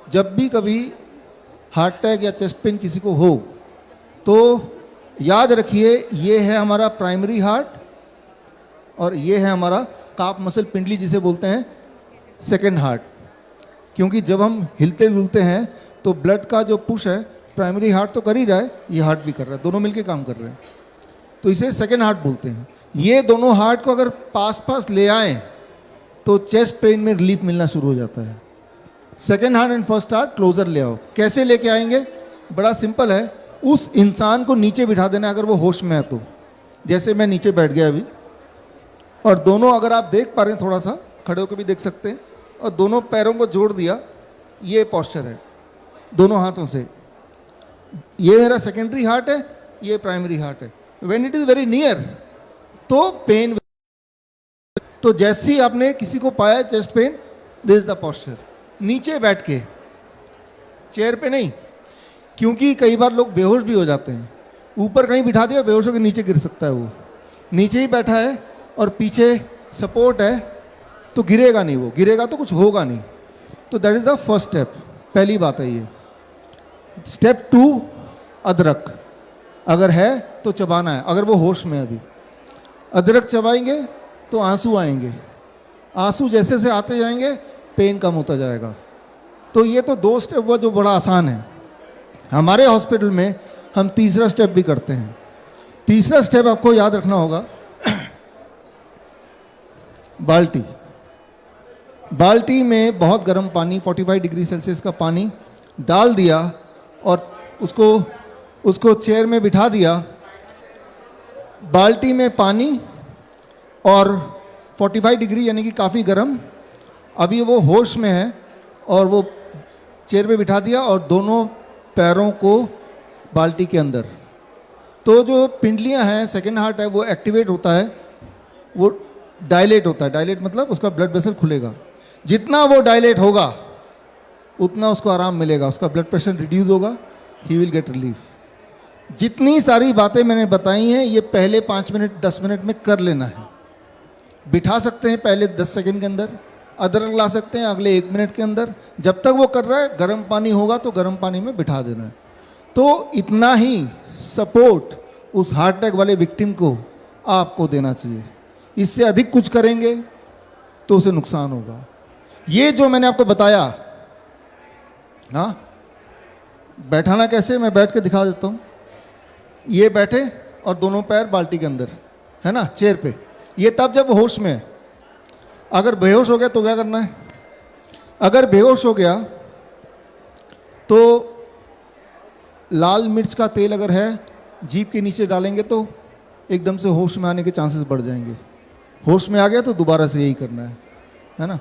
जब भी कभी हार्ट अटैक या चेस्ट पेन किसी को हो तो याद रखिए, ये है हमारा प्राइमरी हार्ट और ये है हमारा काफ मसल पिंडली जिसे बोलते हैं सेकेंड हार्ट। क्योंकि जब हम हिलते डुलते हैं तो ब्लड का जो पुश है, प्राइमरी हार्ट तो कर ही रहा है, ये हार्ट भी कर रहा है, दोनों मिलके काम कर रहे हैं, तो इसे सेकेंड हार्ट बोलते हैं। ये दोनों हार्ट को अगर पास पास ले आए तो चेस्ट पेन में रिलीफ मिलना शुरू हो जाता है। Second heart and first heart closure ले आओ। कैसे लेके आएंगे? बड़ा सिंपल है, उस इंसान को नीचे बिठा देना अगर वो होश में है तो। जैसे मैं नीचे बैठ गया अभी, और दोनों, अगर आप देख पा रहे हैं थोड़ा सा, खड़े होकर भी देख सकते हैं, और दोनों पैरों को जोड़ दिया, ये पोस्चर है दोनों हाथों से। ये मेरा सेकेंडरी हार्ट है, ये प्राइमरी हार्ट है। When it is very near तो पेन, तो जैसे ही आपने किसी को पाया chest pain, this is the posture. नीचे बैठ के, चेयर पे नहीं, क्योंकि कई बार लोग बेहोश भी हो जाते हैं। ऊपर कहीं बिठा दिया, बेहोश होकर नीचे गिर सकता है। वो नीचे ही बैठा है और पीछे सपोर्ट है तो गिरेगा नहीं, वो गिरेगा तो कुछ होगा नहीं। तो that is the first step, पहली बात है ये। स्टेप 2, अदरक अगर है तो चबाना है, अगर वो होश में है अभी। अदरक चबाएंगे तो आंसू आएंगे, आंसू जैसे से आते जाएंगे पेन कम होता जाएगा। तो ये तो 2 स्टेप हुआ जो बड़ा आसान है। हमारे हॉस्पिटल में हम तीसरा स्टेप भी करते हैं। तीसरा स्टेप आपको याद रखना होगा, बाल्टी। बाल्टी में बहुत गर्म पानी, 45 डिग्री सेल्सियस का पानी डाल दिया और उसको चेयर में बिठा दिया। बाल्टी में पानी और 45 डिग्री यानी कि काफ़ी गर्म, अभी वो होश में है, और वो चेयर पे बिठा दिया और दोनों पैरों को बाल्टी के अंदर। तो जो पिंडलियां हैं, सेकेंड हार्ट है, वो एक्टिवेट होता है, वो डायलेट होता है। डायलेट मतलब उसका ब्लड वेसल खुलेगा। जितना वो डायलेट होगा उतना उसको आराम मिलेगा, उसका ब्लड प्रेशर रिड्यूस होगा, ही विल गेट रिलीफ। जितनी सारी बातें मैंने बताई हैं ये पहले 5 मिनट 10 मिनट में कर लेना है। बिठा सकते हैं पहले 10 सेकंड के अंदर, अदरक ला सकते हैं अगले 1 मिनट के अंदर। जब तक वो कर रहा है, गर्म पानी होगा तो गर्म पानी में बिठा देना है। तो इतना ही सपोर्ट उस हार्ट अटैक वाले विक्टिम को आपको देना चाहिए। इससे अधिक कुछ करेंगे तो उसे नुकसान होगा। ये जो मैंने आपको बताया, हाँ, बैठाना कैसे, मैं बैठ के दिखा देता हूँ। ये बैठे और दोनों पैर बाल्टी के अंदर, है ना, चेयर पे। ये तब जब होश में है। अगर बेहोश हो गया तो क्या करना है? अगर बेहोश हो गया तो लाल मिर्च का तेल अगर है, जीभ के नीचे डालेंगे तो एकदम से होश में आने के चांसेस बढ़ जाएंगे। होश में आ गया तो दोबारा से यही करना है ना।